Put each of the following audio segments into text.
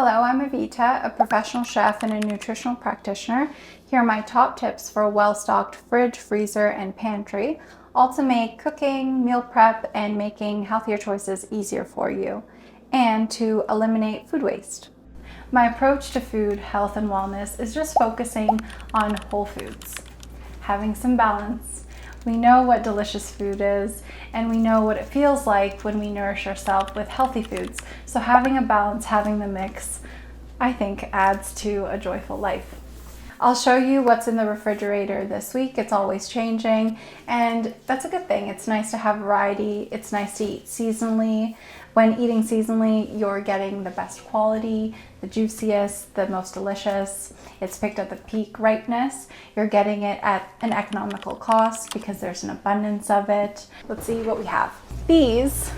Hello, I'm Avita, a professional chef and a nutritional practitioner. Here are my top tips for a well-stocked fridge, freezer, and pantry, all to make cooking, meal prep, and making healthier choices easier for you, and to eliminate food waste. My approach to food, health, and wellness is just focusing on whole foods, having some balance. We know what delicious food is, and we know what it feels like when we nourish ourselves with healthy foods. So having a balance, having the mix, I think adds to a joyful life. I'll show you what's in the refrigerator this week. It's always changing, and that's a good thing. It's nice to have variety. It's nice to eat seasonally. When eating seasonally, you're getting the best quality, the juiciest, the most delicious. It's picked at the peak ripeness. You're getting it at an economical cost because there's an abundance of it. Let's see what we have. These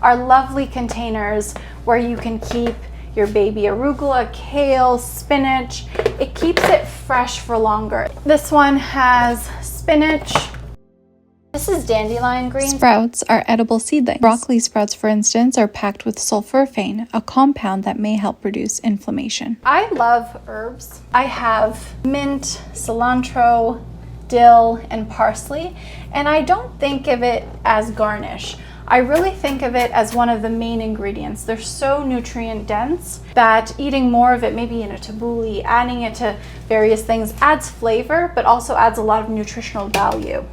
are lovely containers where you can keep your baby arugula, kale, spinach. It keeps it fresh for longer. This one has spinach. This is dandelion green. Sprouts are edible seedlings. Broccoli sprouts, for instance, are packed with sulforaphane, a compound that may help reduce inflammation. I love herbs. I have mint, cilantro, dill, and parsley, and I don't think of it as garnish. I really think of it as one of the main ingredients. They're so nutrient dense that eating more of it, maybe in a tabbouleh, adding it to various things, adds flavor, but also adds a lot of nutritional value.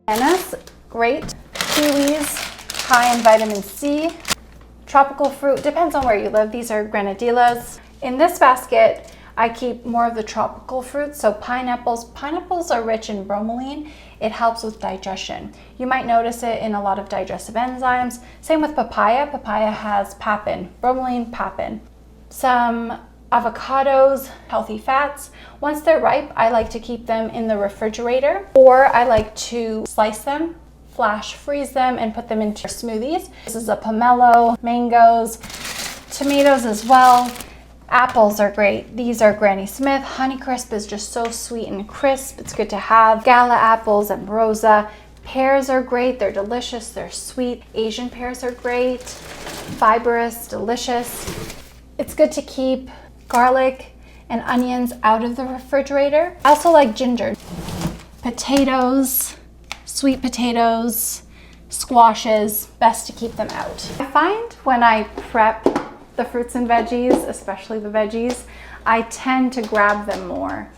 Bananas, great. Kiwis, high in vitamin C. Tropical fruit, depends on where you live. These are granadillas. In this basket, I keep more of the tropical fruits, so pineapples. Pineapples are rich in bromelain. It helps with digestion. You might notice it in a lot of digestive enzymes. Same with papaya. Papaya has papain, bromelain, papain. Some avocados, healthy fats. Once they're ripe, I like to keep them in the refrigerator, or I like to slice them, flash freeze them, and put them into smoothies. This is a pomelo, mangoes, tomatoes as well. Apples are great. These are Granny Smith. Honeycrisp is just so sweet and crisp. It's good to have. Gala apples and Rosa. Pears are great. They're delicious. They're sweet. Asian pears are great. Fibrous, delicious. It's good to keep garlic and onions out of the refrigerator. I also like ginger. Potatoes, sweet potatoes, squashes, best to keep them out. I find when I prep the fruits and veggies, especially the veggies, I tend to grab them more.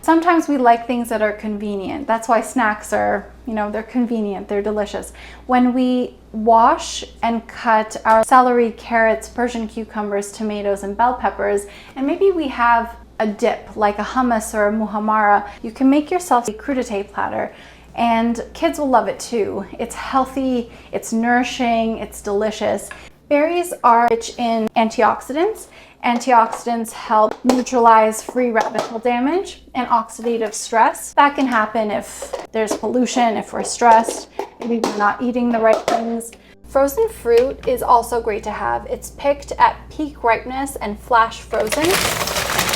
Sometimes we like things that are convenient. That's why snacks are, they're convenient, they're delicious. When we wash and cut our celery, carrots, Persian cucumbers, tomatoes, and bell peppers, and maybe we have a dip like a hummus or a muhammara, you can make yourself a crudité platter. And kids will love it too. It's healthy, it's nourishing, it's delicious. Berries are rich in antioxidants. Antioxidants help neutralize free radical damage and oxidative stress. That can happen if there's pollution, if we're stressed, maybe we're not eating the right things. Frozen fruit is also great to have. It's picked at peak ripeness and flash frozen.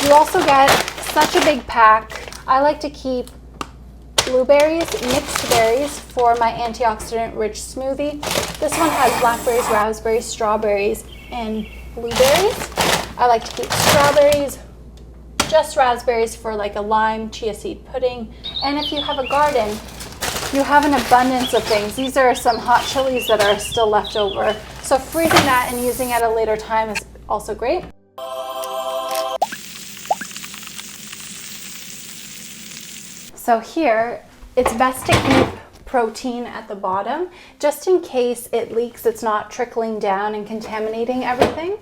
You also get such a big pack. I like to keep blueberries, mixed berries for my antioxidant-rich smoothie. This one has blackberries, raspberries, strawberries, and blueberries. I like to keep strawberries, just raspberries for like a lime chia seed pudding. And if you have a garden, you have an abundance of things. These are some hot chilies that are still left over. So freezing that and using at a later time is also great. So here, it's best to keep protein at the bottom, just in case it leaks, it's not trickling down and contaminating everything.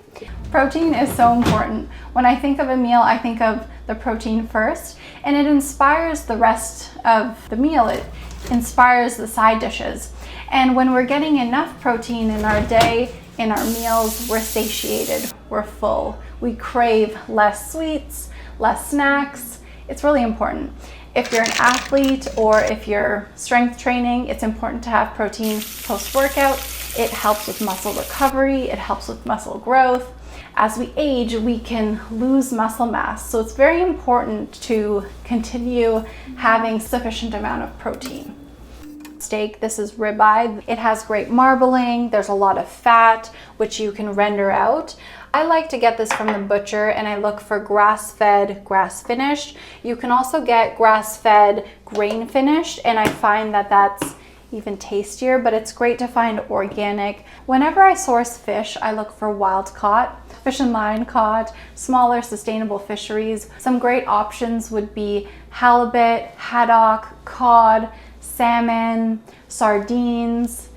Protein is so important. When I think of a meal, I think of the protein first, and it inspires the rest of the meal. It inspires the side dishes. And when we're getting enough protein in our day, in our meals, we're satiated, we're full. We crave less sweets, less snacks. It's really important. If you're an athlete or if you're strength training, it's important to have protein post-workout. It helps with muscle recovery, it helps with muscle growth. As we age, we can lose muscle mass, so it's very important to continue having sufficient amount of protein. Steak, this is ribeye. It has great marbling, there's a lot of fat, which you can render out. I like to get this from the butcher and I look for grass-fed, grass-finished. You can also get grass-fed, grain-finished, and I find that that's even tastier, but it's great to find organic. Whenever I source fish, I look for wild caught, fish and line caught, smaller sustainable fisheries. Some great options would be halibut, haddock, cod, salmon, sardines,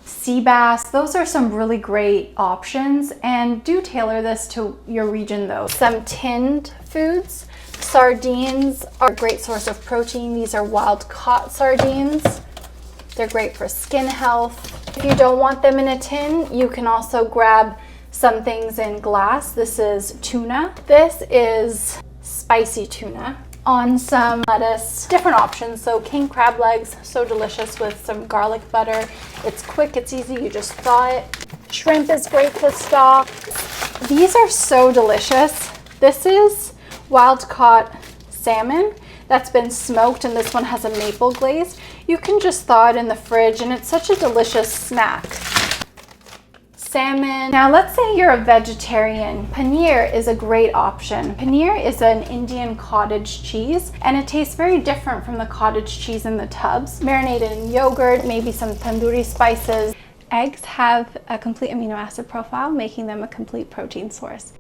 sea bass. Those are some really great options, and do tailor this to your region though. Some tinned foods. Sardines are a great source of protein. These are wild caught sardines. They're great for skin health. If you don't want them in a tin, you can also grab some things in glass. This is tuna. This is spicy tuna on some lettuce, different options. So king crab legs, so delicious with some garlic butter. It's quick, it's easy, you just thaw it. Shrimp is great to stock. These are so delicious. This is wild caught salmon that's been smoked, and this one has a maple glaze. You can just thaw it in the fridge and it's such a delicious snack. Salmon. Now let's say you're a vegetarian. Paneer is a great option. Paneer is an Indian cottage cheese, and it tastes very different from the cottage cheese in the tubs. Marinated in yogurt, maybe some tandoori spices. Eggs have a complete amino acid profile, making them a complete protein source.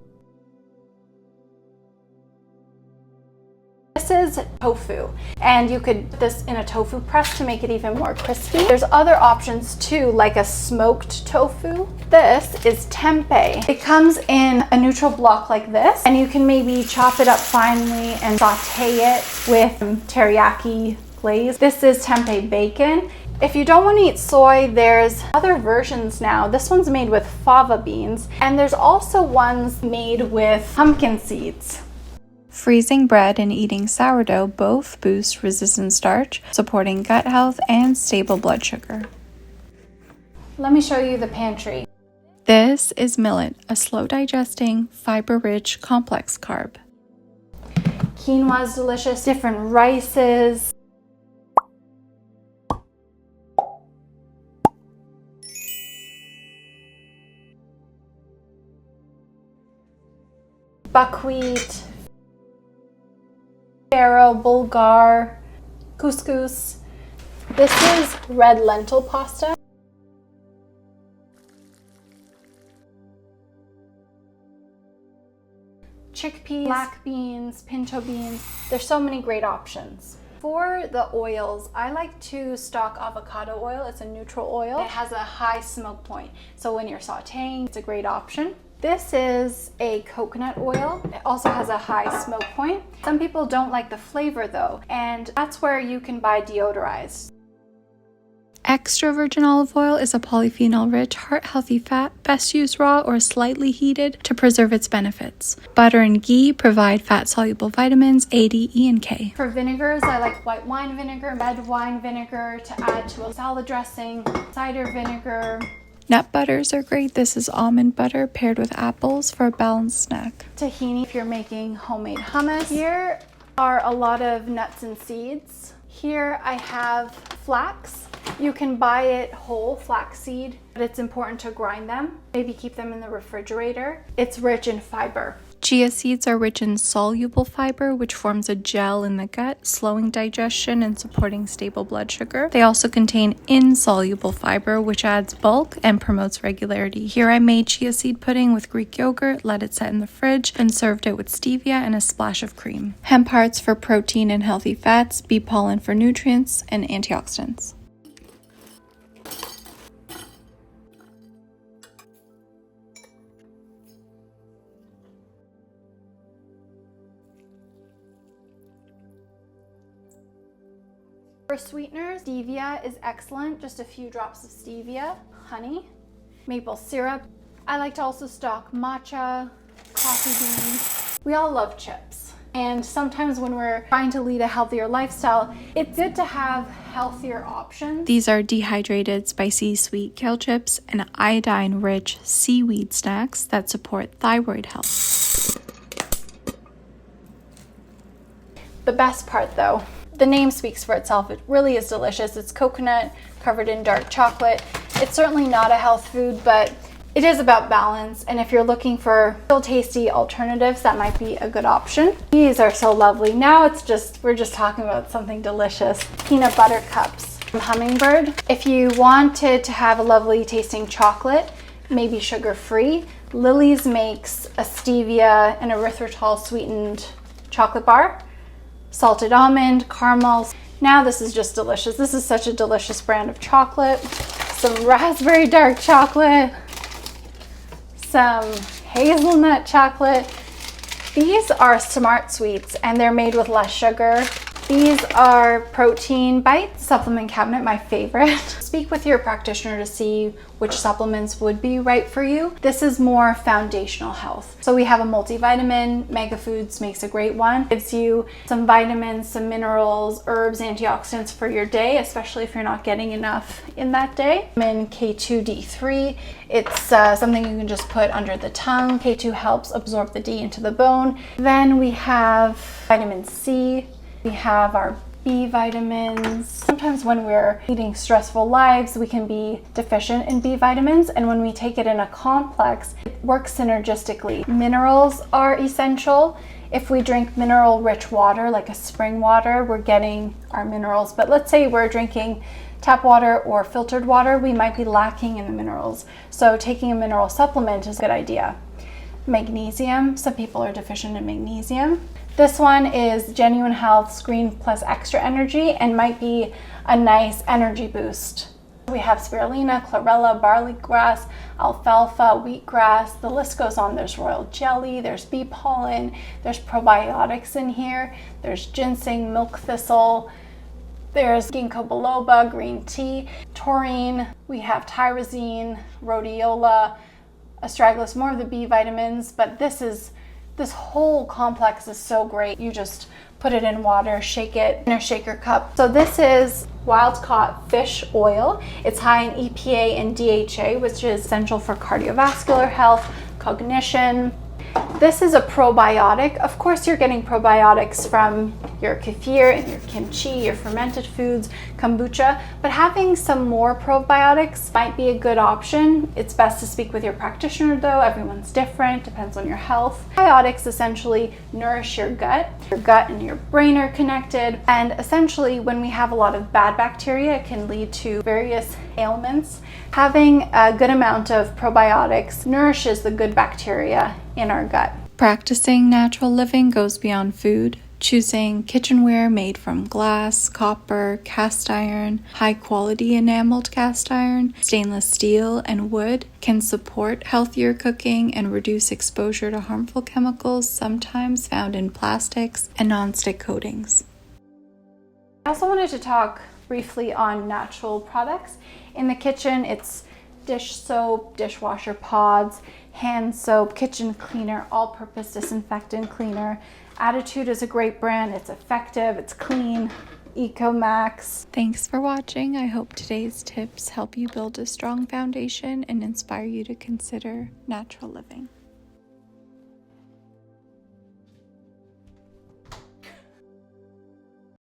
This is tofu, and you could put this in a tofu press to make it even more crispy. There's other options too, like a smoked tofu. This is tempeh. It comes in a neutral block like this, and you can maybe chop it up finely and saute it with teriyaki glaze. This is tempeh bacon. If you don't want to eat soy, there's other versions now. This one's made with fava beans, and there's also ones made with pumpkin seeds. Freezing bread and eating sourdough both boost resistant starch, supporting gut health and stable blood sugar. Let me show you the pantry. This is millet, a slow-digesting, fiber-rich, complex carb. Quinoa is delicious, different rices. Buckwheat, farro, bulgur, couscous. This is red lentil pasta. Chickpeas, black beans, pinto beans. There's so many great options. For the oils, I like to stock avocado oil. It's a neutral oil. It has a high smoke point, so when you're sauteing, it's a great option. This is a coconut oil. It also has a high smoke point. Some people don't like the flavor though, and that's where you can buy deodorized. Extra virgin olive oil is a polyphenol-rich, heart-healthy fat, best used raw or slightly heated to preserve its benefits. Butter and ghee provide fat-soluble vitamins A, D, E, and K. For vinegars, I like white wine vinegar, red wine vinegar to add to a salad dressing, cider vinegar. Nut butters are great. This is almond butter paired with apples for a balanced snack. Tahini if you're making homemade hummus. Here are a lot of nuts and seeds. Here I have flax. You can buy it whole, flaxseed, but it's important to grind them. Maybe keep them in the refrigerator. It's rich in fiber. Chia seeds are rich in soluble fiber, which forms a gel in the gut, slowing digestion and supporting stable blood sugar. They also contain insoluble fiber, which adds bulk and promotes regularity. Here I made chia seed pudding with Greek yogurt, let it set in the fridge, and served it with stevia and a splash of cream. Hemp hearts for protein and healthy fats, bee pollen for nutrients and antioxidants. For sweeteners, stevia is excellent. Just a few drops of stevia, honey, maple syrup. I like to also stock matcha, coffee beans. We all love chips. And sometimes when we're trying to lead a healthier lifestyle, it's good to have healthier options. These are dehydrated spicy sweet kale chips and iodine-rich seaweed snacks that support thyroid health. The best part though, the name speaks for itself. It really is delicious. It's coconut covered in dark chocolate. It's certainly not a health food, but it is about balance. And if you're looking for still tasty alternatives, that might be a good option. These are so lovely. Now we're just talking about something delicious. Peanut butter cups from Hummingbird. If you wanted to have a lovely tasting chocolate, maybe sugar-free, Lily's makes a stevia and erythritol sweetened chocolate bar. Salted almond, caramel. Now this is just delicious. This is such a delicious brand of chocolate. Some raspberry dark chocolate, some hazelnut chocolate. These are smart sweets and they're made with less sugar. These are protein bites, supplement cabinet, my favorite. Speak with your practitioner to see which supplements would be right for you. This is more foundational health. So we have a multivitamin. Mega Foods makes a great one. Gives you some vitamins, some minerals, herbs, antioxidants for your day, especially if you're not getting enough in that day. Vitamin K2D3. It's something you can just put under the tongue. K2 helps absorb the D into the bone. Then we have vitamin C. We have our B vitamins. Sometimes when we're leading stressful lives, we can be deficient in B vitamins, and when we take it in a complex, it works synergistically. Minerals are essential. If we drink mineral-rich water, like a spring water, we're getting our minerals. But let's say we're drinking tap water or filtered water, we might be lacking in the minerals. So taking a mineral supplement is a good idea. Magnesium, some people are deficient in magnesium. This one is Genuine Health Green Plus Extra Energy and might be a nice energy boost. We have spirulina, chlorella, barley grass, alfalfa, wheatgrass, the list goes on. There's royal jelly, there's bee pollen, there's probiotics in here, there's ginseng, milk thistle, there's ginkgo biloba, green tea, taurine, we have tyrosine, rhodiola, astragalus, more of the B vitamins, but this whole complex is so great. You just put it in water, shake it in a shaker cup. So this is wild-caught fish oil. It's high in EPA and DHA, which is essential for cardiovascular health, cognition. This is a probiotic. Of course, you're getting probiotics from your kefir and your kimchi, your fermented foods, kombucha, but having some more probiotics might be a good option. It's best to speak with your practitioner though. Everyone's different, depends on your health. Probiotics essentially nourish your gut. Your gut and your brain are connected, and essentially when we have a lot of bad bacteria, it can lead to various ailments. Having a good amount of probiotics nourishes the good bacteria in our gut. Practicing natural living goes beyond food. Choosing kitchenware made from glass, copper, cast iron, high-quality enameled cast iron, stainless steel, and wood can support healthier cooking and reduce exposure to harmful chemicals sometimes found in plastics and non-stick coatings. I also wanted to talk briefly on natural products. In the kitchen, it's dish soap, dishwasher pods, hand soap, kitchen cleaner, all-purpose disinfectant cleaner. Attitude is a great brand. It's effective, it's clean, Ecomax. Thanks for watching. I hope today's tips help you build a strong foundation and inspire you to consider natural living.